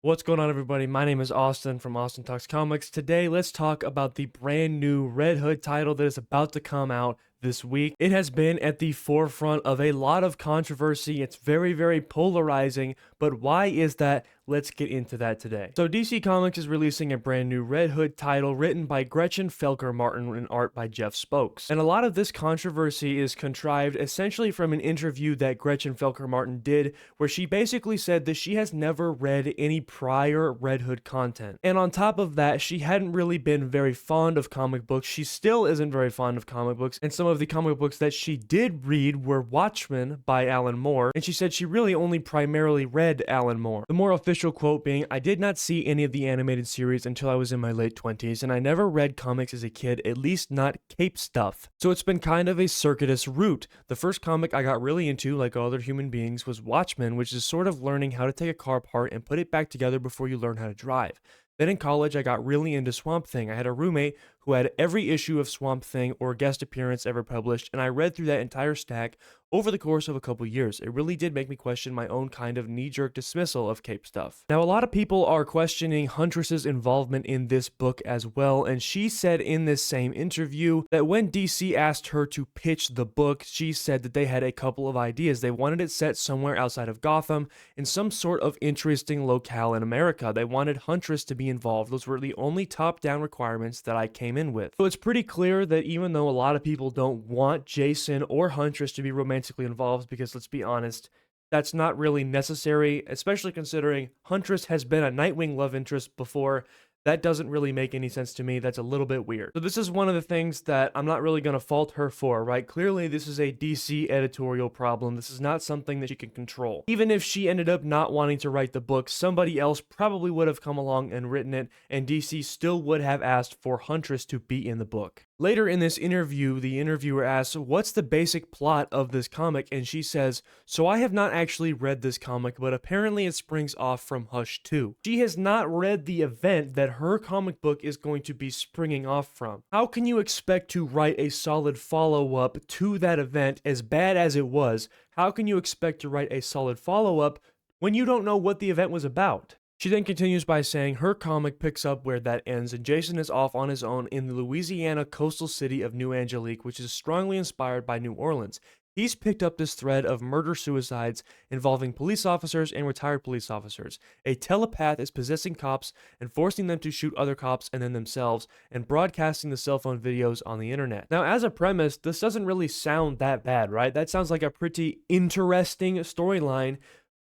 What's going on, everybody? My name is Austin from Austin Talks Comics. Today, let's talk about the brand new Red Hood title that is about to come out this week. It has been at the forefront of a lot of controversy. It's very polarizing, but why is that? Let's get into that today. So DC Comics is releasing a brand new Red Hood title written by Gretchen Felker Martin and art by Jeff Spokes. And a lot of this controversy is contrived essentially from an interview that Gretchen Felker Martin did, where she basically said that she has never read any prior Red Hood content. And on top of that, she hadn't really been very fond of comic books. She still isn't very fond of comic books. And some of the comic books that she did read were Watchmen by Alan Moore. And she said she really only primarily read Alan Moore. The more official quote being, "I did not see any of the animated series until I was in my late 20s, and I never read comics as a kid, at least not cape stuff. So it's been kind of a circuitous route. The first comic I got really into, like all other human beings, was Watchmen, which is sort of learning how to take a car apart and put it back together before you learn how to drive. Then in college, I got really into Swamp Thing. I had a roommate who had every issue of Swamp Thing or guest appearance ever published, and I read through that entire stack over the course of a couple years. It really did make me question my own kind of knee-jerk dismissal of cape stuff." Now, a lot of people are questioning Huntress's involvement in this book as well, and she said in this same interview that when DC asked her to pitch the book, she said that they had a couple of ideas. They wanted it set somewhere outside of Gotham in some sort of interesting locale in America. They wanted Huntress to be involved. Those were the only top-down requirements that I came in with. So it's pretty clear that even though a lot of people don't want Jason or Huntress to be romantically involved, because let's be honest, that's not really necessary, especially considering Huntress has been a Nightwing love interest before. That doesn't really make any sense to me. That's a little bit weird. So this is one of the things that I'm not really going to fault her for, right? Clearly, this is a DC editorial problem. This is not something that she can control. Even if she ended up not wanting to write the book, somebody else probably would have come along and written it, and DC still would have asked for Huntress to be in the book. Later in this interview, the interviewer asks, "What's the basic plot of this comic?" And she says, "So I have not actually read this comic, but apparently it springs off from Hush 2. She has not read the event that her comic book is going to be springing off from. How can you expect to write a solid follow-up to that event, as bad as it was? How can you expect to write a solid follow-up when you don't know what the event was about?" She then continues by saying her comic picks up where that ends, and Jason is off on his own in the Louisiana coastal city of New Angelique, which is strongly inspired by New Orleans. He's picked up this thread of murder-suicides involving police officers and retired police officers. A telepath is possessing cops and forcing them to shoot other cops and then themselves, and broadcasting the cell phone videos on the internet. Now, as a premise, this doesn't really sound that bad, right? That sounds like a pretty interesting storyline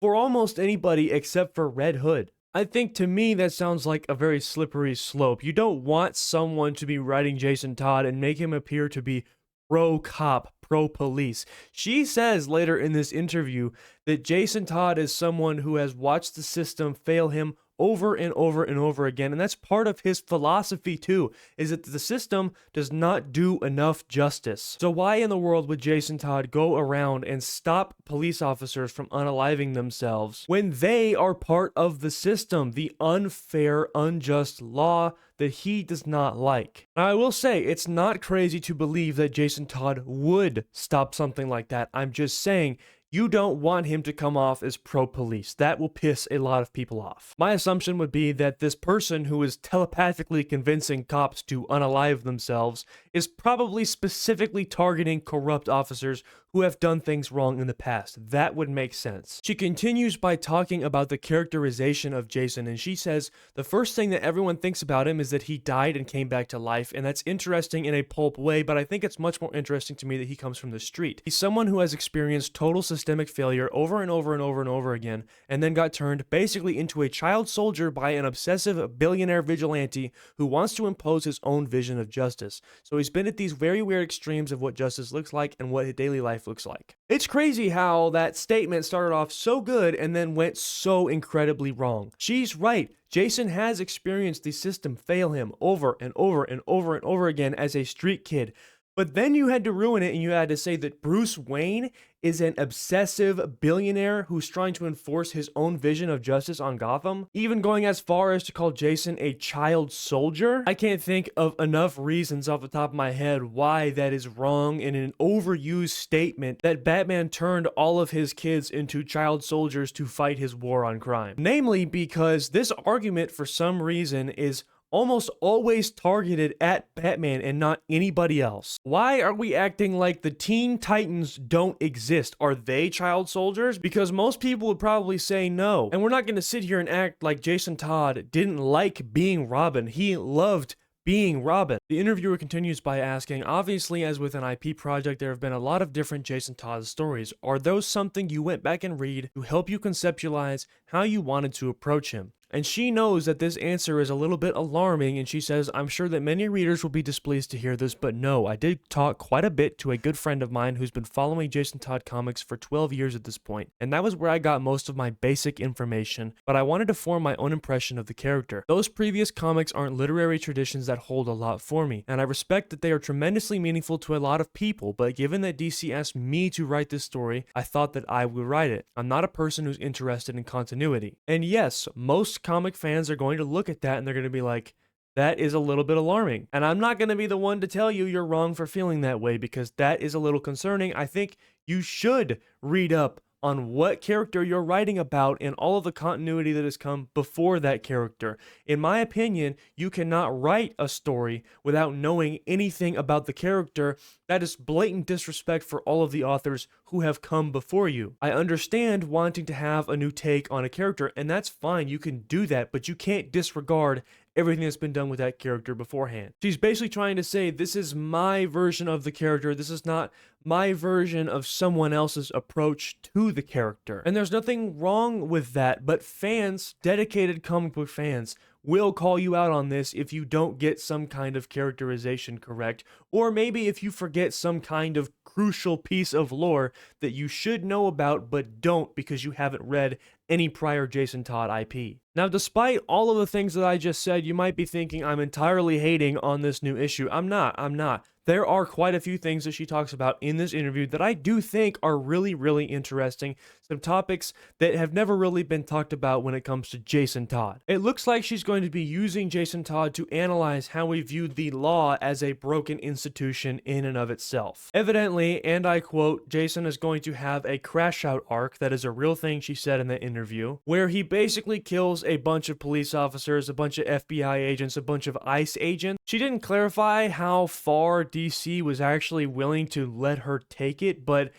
for almost anybody except for Red Hood. I think to me that sounds like a very slippery slope. You don't want someone to be writing Jason Todd and make him appear to be pro-cop, pro-police. She says later in this interview that Jason Todd is someone who has watched the system fail him over and over again, and that's part of his philosophy too, is that the system does not do enough justice. So why in the world would Jason Todd go around and stop police officers from unaliving themselves when they are part of the system, the unfair, unjust law that he does not like? Now, I will say, it's not crazy to believe that Jason Todd would stop something like that. I'm just saying, you don't want him to come off as pro-police. That will piss a lot of people off. My assumption would be that this person who is telepathically convincing cops to unalive themselves is probably specifically targeting corrupt officers who have done things wrong in the past. That would make sense. She continues by talking about the characterization of Jason, and she says the first thing that everyone thinks about him is that he died and came back to life, and that's interesting in a pulp way, but I think it's much more interesting to me that he comes from the street. He's someone who has experienced total systemic failure over and over again, and then got turned basically into a child soldier by an obsessive billionaire vigilante who wants to impose his own vision of justice. So he's been at these very weird extremes of what justice looks like and what his daily life looks like. It's crazy how that statement started off so good and then went so incredibly wrong. She's right. Jason has experienced the system fail him over and over again as a street kid. But then you had to ruin it and you had to say that Bruce Wayne is an obsessive billionaire who's trying to enforce his own vision of justice on Gotham, even going as far as to call Jason a child soldier. I can't think of enough reasons off the top of my head why that is wrong and an overused statement that Batman turned all of his kids into child soldiers to fight his war on crime. Namely because this argument for some reason is almost always targeted at Batman and not anybody else. Why are we acting like the Teen Titans don't exist? Are they child soldiers? Because most people would probably say no. And we're not going to sit here and act like Jason Todd didn't like being Robin. He loved being Robin. The interviewer continues by asking, obviously as with an IP project, there have been a lot of different Jason Todd stories. Are those something you went back and read to help you conceptualize how you wanted to approach him? And she knows that this answer is a little bit alarming, and she says, I'm sure that many readers will be displeased to hear this, but no, I did talk quite a bit to a good friend of mine who's been following Jason Todd comics for 12 years at this point, and that was where I got most of my basic information, but I wanted to form my own impression of the character. Those previous comics aren't literary traditions that hold a lot for me, and I respect that they are tremendously meaningful to a lot of people, but given that DC asked me to write this story, I thought that I would write it. I'm not a person who's interested in continuity. And yes, most comic fans are going to look at that and they're going to be like, that is a little bit alarming. And I'm not going to be the one to tell you you're wrong for feeling that way, because that is a little concerning. I think you should read up on what character you're writing about and all of the continuity that has come before that character. In my opinion, you cannot write a story without knowing anything about the character. That is blatant disrespect for all of the authors who have come before you. I understand wanting to have a new take on a character, and that's fine, you can do that, but you can't disregard everything that's been done with that character beforehand. She's basically trying to say, this is my version of the character, this is not my version of someone else's approach to the character. And there's nothing wrong with that, but fans, dedicated comic book fans, will call you out on this if you don't get some kind of characterization correct, or maybe if you forget some kind of crucial piece of lore that you should know about but don't because you haven't read any prior Jason Todd IP. Now, despite all of the things that I just said, you might be thinking I'm entirely hating on this new issue. I'm not. There are quite a few things that she talks about in this interview that I do think are really, really interesting. Some topics that have never really been talked about when it comes to Jason Todd. It looks like she's going to be using Jason Todd to analyze how we view the law as a broken institution in and of itself. Evidently, and I quote, Jason is going to have a crash out arc. That is a real thing she said in the interview, where he basically kills a bunch of police officers, a bunch of FBI agents, a bunch of ICE agents. She didn't clarify how far DC was actually willing to let her take it, but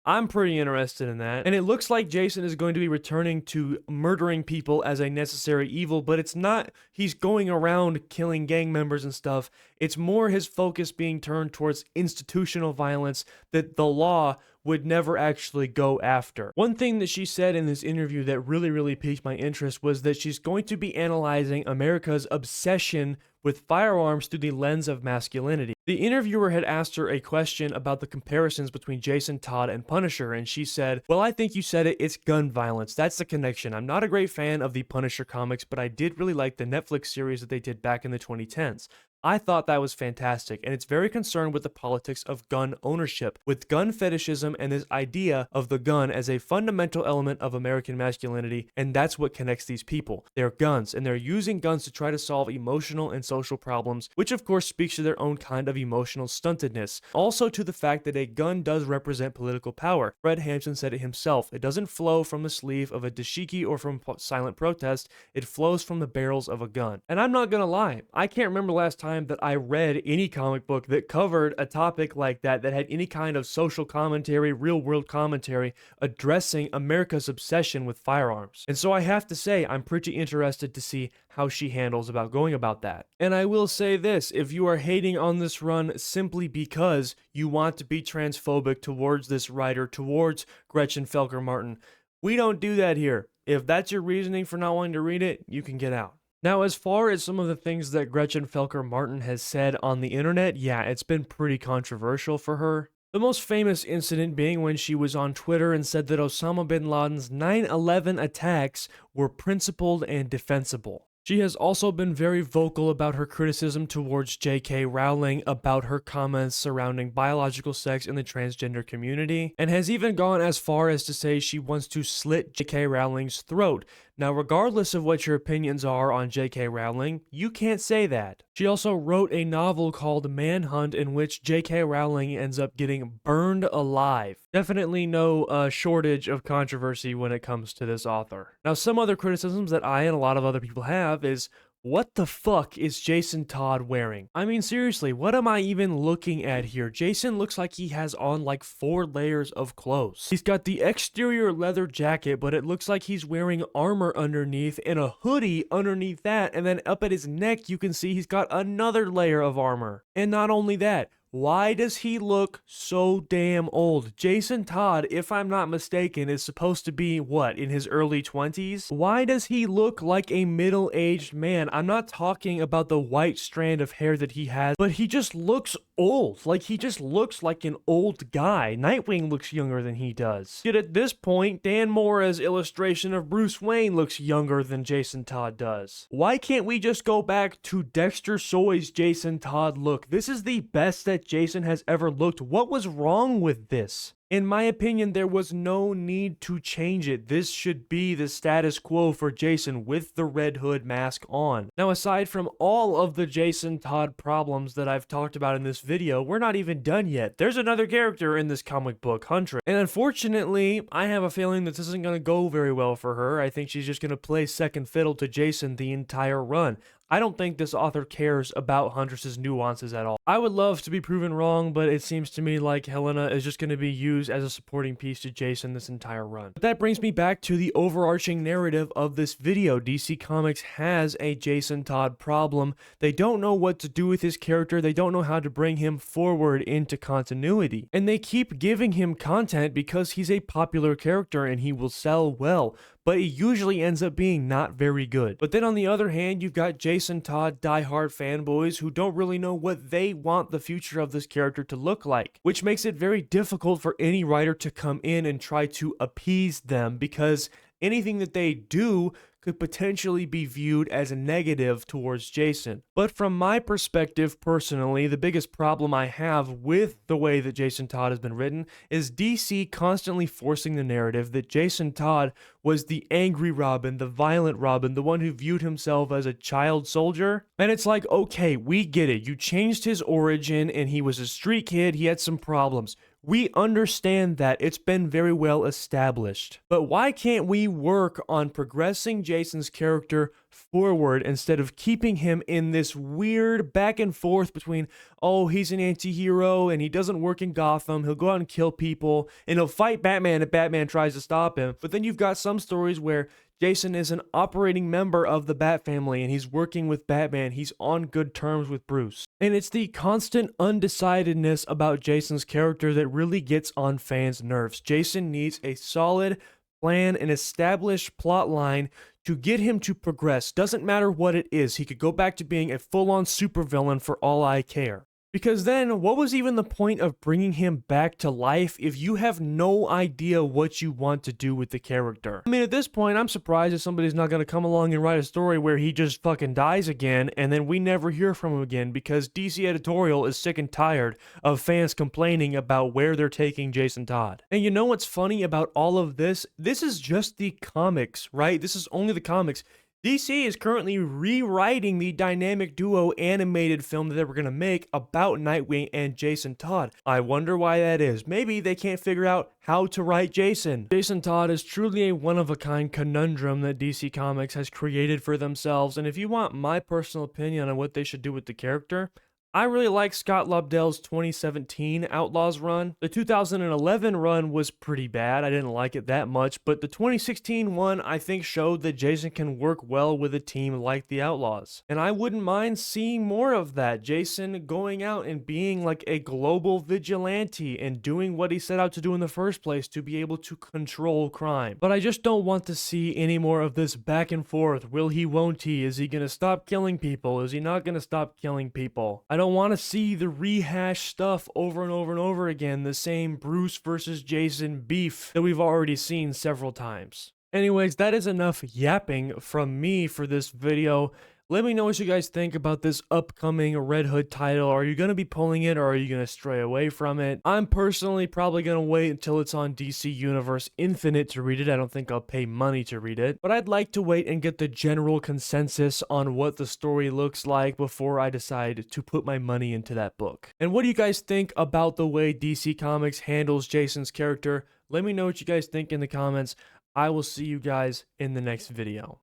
I'm pretty interested in that. And it looks like Jason is going to be returning to murdering people as a necessary evil, but it's not he's going around killing gang members and stuff. It's more his focus being turned towards institutional violence that the law would never actually go after. One thing that she said in this interview that really, really piqued my interest was that she's going to be analyzing America's obsession with firearms through the lens of masculinity. The interviewer had asked her a question about the comparisons between Jason Todd and Punisher, and she said, well, I think you said it, it's gun violence. That's the connection. I'm not a great fan of the Punisher comics, but I did really like the Netflix series that they did back in the 2010s. I thought that was fantastic, and it's very concerned with the politics of gun ownership, with gun fetishism and this idea of the gun as a fundamental element of American masculinity, and that's what connects these people. They're guns, and they're using guns to try to solve emotional and social problems, which of course speaks to their own kind of emotional stuntedness. Also to the fact that a gun does represent political power. Fred Hampton said it himself. It doesn't flow from the sleeve of a dashiki or from silent protest, it flows from the barrels of a gun. And I'm not gonna lie, I can't remember last time that I read any comic book that covered a topic like that had any kind of social commentary, real world commentary addressing America's obsession with firearms. And so I have to say, I'm pretty interested to see how she handles about going about that. And I will say this, if you are hating on this run simply because you want to be transphobic towards this writer, towards Gretchen Felker Martin, we don't do that here. If that's your reasoning for not wanting to read it, you can get out. Now, as far as some of the things that Gretchen Felker Martin has said on the internet, yeah, it's been pretty controversial for her. The most famous incident being when she was on Twitter and said that Osama bin Laden's 9/11 attacks were principled and defensible. She has also been very vocal about her criticism towards J.K. Rowling about her comments surrounding biological sex in the transgender community, and has even gone as far as to say she wants to slit J.K. Rowling's throat. Now, regardless of what your opinions are on J.K. Rowling, you can't say that. She also wrote a novel called Manhunt in which J.K. Rowling ends up getting burned alive. Definitely no shortage of controversy when it comes to this author. Now, some other criticisms that I and a lot of other people have is, what the fuck is Jason Todd wearing? I mean, seriously, what am I even looking at here? Jason looks like he has on like 4 layers of clothes. He's got the exterior leather jacket, but it looks like he's wearing armor underneath and a hoodie underneath that, and then up at his neck you can see he's got another layer of armor. And not only that, why does he look so damn old? Jason Todd, if I'm not mistaken, is supposed to be, what, in his early 20s? Why does he look like a middle-aged man? I'm not talking about the white strand of hair that he has, but he just looks old. Like, he just looks like an old guy. Nightwing looks younger than he does. Yet at this point, Dan Mora's illustration of Bruce Wayne looks younger than Jason Todd does. Why can't we just go back to Dexter Soy's Jason Todd look? This is the best that Jason has ever looked. What was wrong with this? In my opinion, there was no need to change it. This should be the status quo for Jason with the Red Hood mask on. Now, aside from all of the Jason Todd problems that I've talked about in this video, we're not even done yet. There's another character in this comic book, Huntress. And unfortunately, I have a feeling that this isn't going to go very well for her. I think she's just going to play second fiddle to Jason the entire run. I don't think this author cares about Huntress's nuances at all. I would love to be proven wrong, but it seems to me like Helena is just going to be used as a supporting piece to Jason this entire run. But that brings me back to the overarching narrative of this video. DC Comics has a Jason Todd problem. They don't know what to do with his character. They don't know how to bring him forward into continuity. And they keep giving him content because he's a popular character and he will sell well, but it usually ends up being not very good. But then on the other hand, you've got Jason Todd diehard fanboys who don't really know what they want the future of this character to look like, which makes it very difficult for any writer to come in and try to appease them, because anything that they do could potentially be viewed as a negative towards Jason. But from my perspective personally, the biggest problem I have with the way that Jason Todd has been written is DC constantly forcing the narrative that Jason Todd was the angry Robin, the violent Robin, the one who viewed himself as a child soldier. And it's like, okay, we get it. You changed his origin and he was a street kid, he had some problems. We understand that. It's been very well established. But why can't we work on progressing Jason's character forward instead of keeping him in this weird back and forth between, oh, he's an anti-hero and he doesn't work in Gotham, he'll go out and kill people, and he'll fight Batman if Batman tries to stop him. But then you've got some stories where Jason is an operating member of the Bat family and he's working with Batman. He's on good terms with Bruce. And it's the constant undecidedness about Jason's character that really gets on fans' nerves. Jason needs a solid plan, an established plot line to get him to progress. Doesn't matter what it is. He could go back to being a full-on supervillain for all I care. Because then, what was even the point of bringing him back to life if you have no idea what you want to do with the character? I mean, at this point, I'm surprised if somebody's not going to come along and write a story where he just fucking dies again and then we never hear from him again, because DC Editorial is sick and tired of fans complaining about where they're taking Jason Todd. And you know what's funny about all of this? This is just the comics, right? This is only the comics. DC is currently rewriting the dynamic duo animated film that they were going to make about Nightwing and Jason Todd. I wonder why that is. Maybe they can't figure out how to write Jason. Jason Todd is truly a one-of-a-kind conundrum that DC Comics has created for themselves, and if you want my personal opinion on what they should do with the character, I really like Scott Lobdell's 2017 Outlaws run. The 2011 run was pretty bad. I didn't like it that much, but the 2016 one I think showed that Jason can work well with a team like the Outlaws. And I wouldn't mind seeing more of that. Jason going out and being like a global vigilante and doing what he set out to do in the first place, to be able to control crime. But I just don't want to see any more of this back and forth. Will he, won't he? Is he gonna stop killing people? Is he not gonna stop killing people? I don't want to see the rehash stuff over and over and over again, the same Bruce versus Jason beef that we've already seen several times. Anyways, that is enough yapping from me for this video. Let me know what you guys think about this upcoming Red Hood title. Are you going to be pulling it, or are you going to stray away from it? I'm personally probably going to wait until it's on DC Universe Infinite to read it. I don't think I'll pay money to read it, but I'd like to wait and get the general consensus on what the story looks like before I decide to put my money into that book. And what do you guys think about the way DC Comics handles Jason's character? Let me know what you guys think in the comments. I will see you guys in the next video.